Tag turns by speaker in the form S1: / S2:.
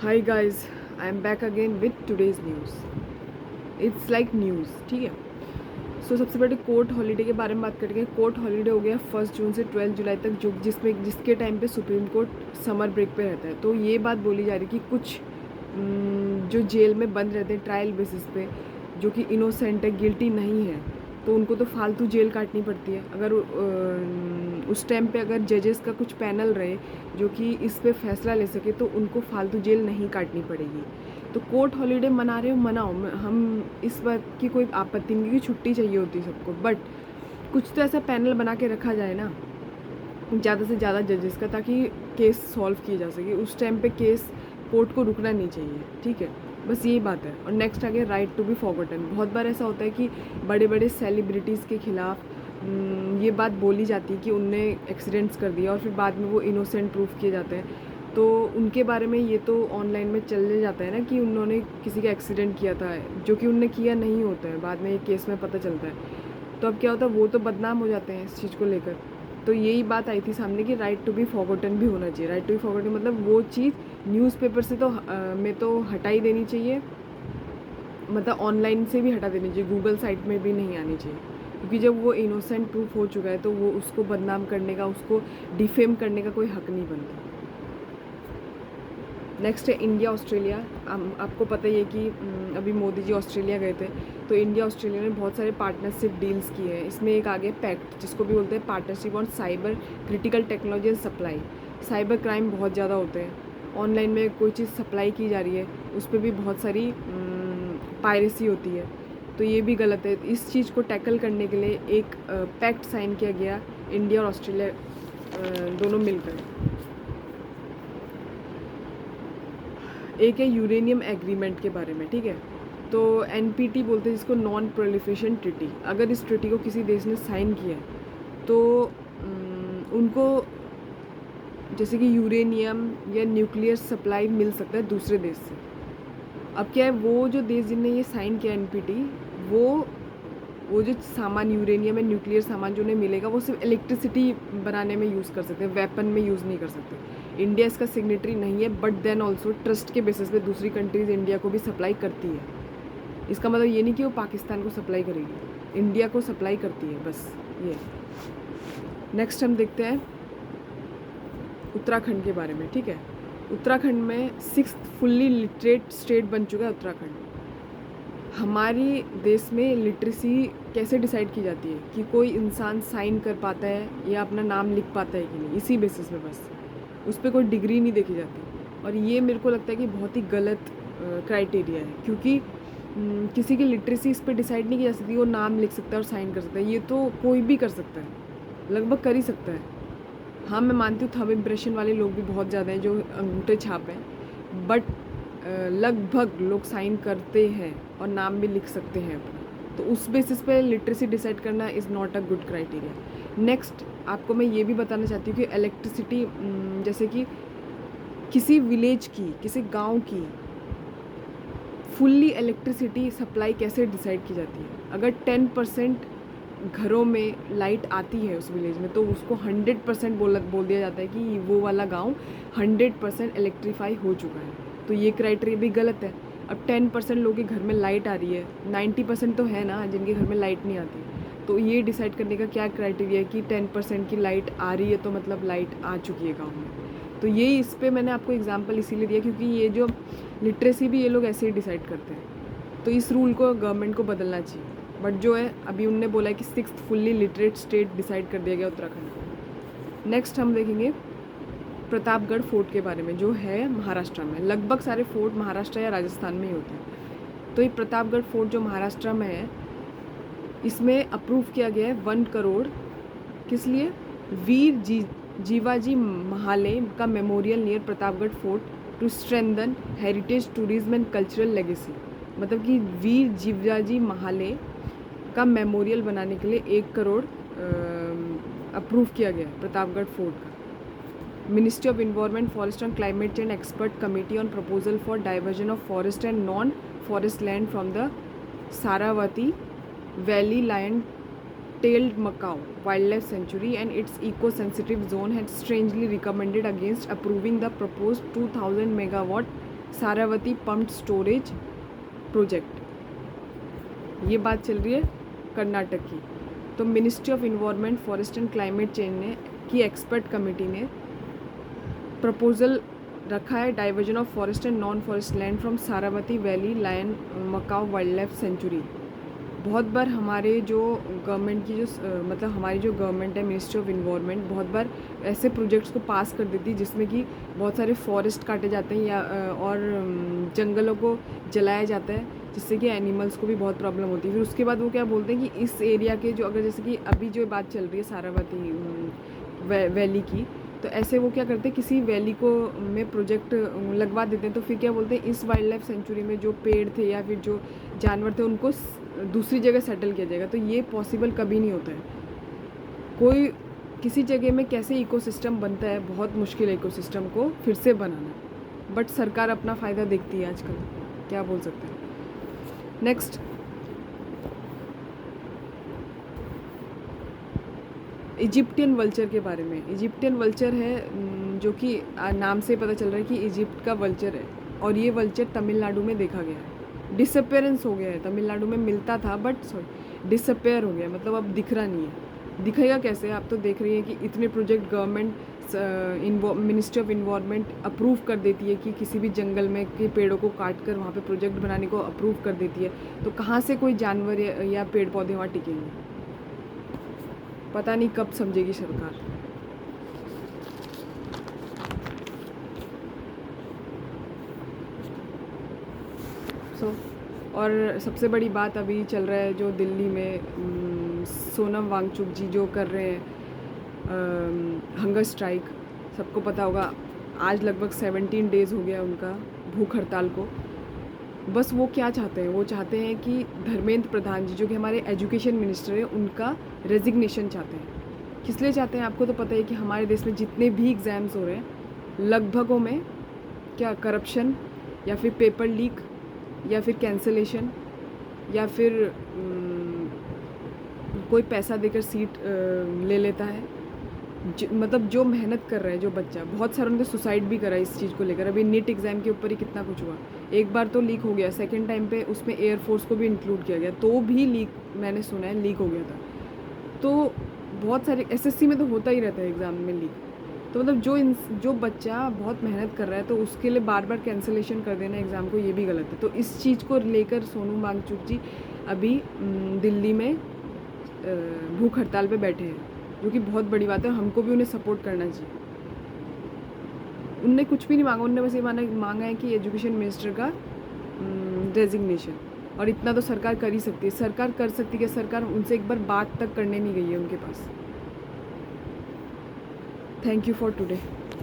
S1: Hi guys, I am back again with today's news. It's like news, ठीक है। सबसे पहले कोर्ट हॉलीडे के बारे में बात करेंगे। कोर्ट हॉलीडे हो गया 1 जून से 12 जुलाई तक, जो जिसके टाइम पे सुप्रीम कोर्ट समर ब्रेक पे रहता है। तो ये बात बोली जा रही है कि कुछ जो जेल में बंद रहते हैं ट्रायल बेसिस पे, जो कि इनोसेंट है, गिल्टी नहीं है, तो उनको तो फालतू जेल काटनी पड़ती है। अगर उस टाइम पे अगर जजेस का कुछ पैनल रहे जो कि इस पे फैसला ले सके, तो उनको फालतू जेल नहीं काटनी पड़ेगी। तो कोर्ट हॉलीडे मना रहे हो, मनाओ, हम इस बात की कोई आपत्ति नहीं, क्योंकि छुट्टी चाहिए होती है सबको। बट कुछ तो ऐसा पैनल बना के रखा जाए ना, ज़्यादा से ज़्यादा जजेस का, ताकि केस सॉल्व किए जा सके। उस टाइम पे केस कोर्ट को रुकना नहीं चाहिए, ठीक है। बस यही बात है। और नेक्स्ट आ गया राइट टू बी फॉरगॉटन। बहुत बार ऐसा होता है कि बड़े बड़े सेलिब्रिटीज़ के खिलाफ ये बात बोली जाती है कि उनने एक्सीडेंट्स कर दिया, और फिर बाद में वो इनोसेंट प्रूफ किए जाते हैं। तो उनके बारे में ये तो ऑनलाइन में चल जाता है ना कि उन्होंने किसी का एक्सीडेंट किया था, जो कि उनने किया नहीं होता है, बाद में ये केस में पता चलता है। तो अब क्या होता है, वो तो बदनाम हो जाते हैं इस चीज़ को लेकर। तो यही बात आई थी सामने कि राइट टू बी फॉरगॉटन भी होना चाहिए। राइट टू बी फॉरगॉटन मतलब वो चीज़ न्यूज़पेपर से तो में तो हटा ही देनी चाहिए, मतलब ऑनलाइन से भी हटा देनी चाहिए, गूगल साइट में भी नहीं आनी चाहिए। क्योंकि जब वो इनोसेंट प्रूफ हो चुका है, तो वो उसको बदनाम करने का, उसको डिफेम करने का कोई हक नहीं बनता। नेक्स्ट है इंडिया ऑस्ट्रेलिया। आपको पता ही है कि अभी मोदी जी ऑस्ट्रेलिया गए थे, तो इंडिया ऑस्ट्रेलिया ने बहुत सारे पार्टनरशिप डील्स किए हैं। इसमें एक आगे पैक्ट, जिसको भी बोलते हैं partnership on cyber critical technology and supply. Cyber crime बहुत ज़्यादा होते हैं, ऑनलाइन में कोई चीज़ सप्लाई की जा रही है, उस पर भी बहुत सारी पायरेसी होती है, तो ये भी गलत है। इस चीज़ को टैकल करने के लिए एक पैक्ट साइन किया गया, इंडिया और ऑस्ट्रेलिया दोनों मिलकर। एक है यूरेनियम एग्रीमेंट के बारे में, ठीक है। तो एनपीटी बोलते हैं जिसको, नॉन प्रोलिफरेशन ट्रीटी। अगर इस ट्रीटी को किसी देश ने साइन किया है, तो उनको जैसे कि यूरेनियम या न्यूक्लियर सप्लाई मिल सकता है दूसरे देश से। अब क्या है, वो जो देश जिनने ये साइन किया एनपीटी, वो जो सामान यूरेनियम या न्यूक्लियर सामान जो उन्हें मिलेगा, वो सिर्फ इलेक्ट्रिसिटी बनाने में यूज़ कर सकते हैं, वेपन में यूज़ नहीं कर सकते। इंडिया इसका सिग्नेटरी नहीं है, बट देन ऑल्सो ट्रस्ट के बेसिस पे दूसरी कंट्रीज़ इंडिया को भी सप्लाई करती है। इसका मतलब ये नहीं कि वो पाकिस्तान को सप्लाई करेगी, इंडिया को सप्लाई करती है, बस ये। नेक्स्ट हम देखते हैं उत्तराखंड के बारे में, ठीक है। उत्तराखंड में 6th फुल्ली लिटरेट स्टेट बन चुका है उत्तराखंड। हमारे देश में लिटरेसी कैसे डिसाइड की जाती है कि कोई इंसान साइन कर पाता है या अपना नाम लिख पाता है कि नहीं, इसी बेसिस पे बस, उस पर कोई डिग्री नहीं देखी जाती। और ये मेरे को लगता है कि बहुत ही गलत क्राइटेरिया है, क्योंकि किसी की लिटरेसी इस पर डिसाइड नहीं की जा सकती। वो नाम लिख सकता है और साइन कर सकता है, ये तो कोई भी कर सकता है, लगभग कर ही सकता है। हाँ, मैं मानती हूँ थंब इम्प्रेशन वाले लोग भी बहुत ज़्यादा हैं जो अंगूठे छाप हैं, बट लगभग लोग साइन करते हैं और नाम भी लिख सकते हैं अपना। तो उस बेसिस पे लिटरेसी डिसाइड करना is not a good criteria. Next आपको मैं ये भी बताना चाहती हूँ कि इलेक्ट्रिसिटी, जैसे कि किसी विलेज की, किसी गांव की फुल्ली इलेक्ट्रिसिटी सप्लाई कैसे डिसाइड की जाती है। अगर 10% घरों में लाइट आती है उस विलेज में, तो उसको 100% बोल दिया जाता है कि वो वाला गांव 100% इलेक्ट्रीफाई हो चुका है। तो ये क्राइटेरिया भी गलत है। अब 10% लोगों के घर में लाइट आ रही है, 90% तो है ना जिनके घर में लाइट नहीं आती। तो ये डिसाइड करने का क्या क्राइटेरिया है कि 10% की लाइट आ रही है तो मतलब लाइट आ चुकी है गाँव में। तो ये इस पर मैंने आपको एग्जाम्पल इसीलिए दिया क्योंकि ये जो लिटरेसी भी ये लोग ऐसे ही डिसाइड करते हैं। तो इस रूल को गवर्नमेंट को बदलना चाहिए। बट जो है अभी उनने बोला है कि 6th fully literate state decide कर दिया गया उत्तराखंड को। नेक्स्ट हम देखेंगे प्रतापगढ़ फोर्ट के बारे में, जो है महाराष्ट्र में। लगभग सारे फोर्ट महाराष्ट्र या राजस्थान में ही होते हैं। तो ये प्रतापगढ़ फोर्ट जो महाराष्ट्र में है, इसमें अप्रूव किया गया है 1 करोड़। किस लिए? वीर जीवाजी महाले का memorial near Pratapgarh fort to strengthen heritage tourism and cultural legacy. मतलब कि वीर जीवाजी महाले का मेमोरियल बनाने के लिए 1 करोड़ अप्रूव किया गया है प्रतापगढ़ फोर्ट का। Ministry of environment, forest and climate change expert committee on proposal for diversion of forest and non forest land from the Sharavathi valley lion tailed Macau Wildlife Sanctuary and its eco-sensitive zone had strangely recommended against approving the proposed 2000 megawatt Sharavathi pumped storage project, ये बात चल रही है कर्नाटक की। तो ministry of environment, forest and climate change ने की expert committee ने प्रपोजल रखा है diversion of forest and non forest land from Sharavathi valley lion macaque wildlife sanctuary. बहुत बार हमारे जो गवर्नमेंट की जो मतलब हमारी जो गवर्नमेंट है, मिनिस्ट्री ऑफ इन्वायरमेंट, बहुत बार ऐसे प्रोजेक्ट्स को पास कर देती है जिसमें कि बहुत सारे फॉरेस्ट काटे जाते हैं या और जंगलों को जलाया जाता है, जिससे कि एनिमल्स को भी बहुत प्रॉब्लम होती है। फिर उसके बाद वो क्या बोलते हैं कि इस एरिया के जो, अगर जैसे कि अभी जो बात चल रही है सारावती वैली की, तो ऐसे वो क्या करते हैं, किसी वैली को में प्रोजेक्ट लगवा देते हैं, तो फिर क्या बोलते हैं, इस वाइल्ड लाइफ सेंचुरी में जो पेड़ थे या फिर जो जानवर थे उनको दूसरी जगह सेटल किया जाएगा। तो ये पॉसिबल कभी नहीं होता है। कोई किसी जगह में कैसे इकोसिस्टम बनता है, बहुत मुश्किल है इकोसिस्टम को फिर से बनाना, बट सरकार अपना फ़ायदा देखती है आजकल, क्या बोल सकते हैं। नेक्स्ट, इजिप्टियन वल्चर के बारे में। इजिप्टियन वल्चर है जो कि नाम से पता चल रहा है कि इजिप्ट का वल्चर है, और ये वल्चर तमिलनाडु में देखा गया है। डिसअपेरेंस हो गया है, तमिलनाडु में मिलता था बट डिसअपेयर हो गया, मतलब अब दिख रहा नहीं है। दिखेगा कैसे, आप तो देख रही हैं कि इतने project government ministry of environment approve कर देती है कि किसी भी जंगल में के पेड़ों को काट कर वहाँ पे प्रोजेक्ट बनाने को अप्रूव कर देती है, तो कहाँ से कोई जानवर या पेड़ पौधे वहाँ टिकेंगे, पता नहीं कब समझेगी सरकार। और सबसे बड़ी बात अभी चल रहा है जो दिल्ली में सोनम वांगचुक जी जो कर रहे हैं हंगर स्ट्राइक, सबको पता होगा। आज लगभग 17 डेज़ हो गया उनका भूख हड़ताल को। बस वो क्या चाहते हैं, वो चाहते हैं कि धर्मेंद्र प्रधान जी जो कि हमारे एजुकेशन मिनिस्टर हैं, उनका रेजिग्नेशन चाहते हैं। किस लिए चाहते हैं, आपको तो पता है कि हमारे देश में जितने भी एग्ज़ाम्स हो रहे हैं लगभगों में क्या करप्शन या फिर पेपर लीक या फिर कैंसलेशन या फिर कोई पैसा देकर सीट ले लेता है। मतलब जो मेहनत कर रहा है जो बच्चा, बहुत सारों ने तो सुसाइड भी करा इस चीज़ को लेकर। अभी नीट एग्ज़ाम के ऊपर ही कितना कुछ हुआ, एक बार तो लीक हो गया, सेकंड टाइम पे उसमें एयरफोर्स को भी इंक्लूड किया गया, तो भी लीक, मैंने सुना है लीक हो गया था। तो बहुत सारे एसएससी में तो होता ही रहता है एग्ज़ाम में लीक। तो मतलब जो बच्चा बहुत मेहनत कर रहा है तो उसके लिए बार बार कैंसलेशन कर देना एग्ज़ाम को, ये भी गलत है। तो इस चीज़ को लेकर सोनम वांगचुक जी अभी दिल्ली में भूख हड़ताल पे बैठे हैं, जो कि बहुत बड़ी बात है। हमको भी उन्हें सपोर्ट करना चाहिए। उनने कुछ भी नहीं मांगा, उनने बस ये मांगा है कि एजुकेशन मिनिस्टर का रेजिग्नेशन, और इतना तो सरकार कर ही सकती है। सरकार कर सकती है, सरकार उनसे एक बार बात तक करने नहीं गई है उनके पास। Thank you for today.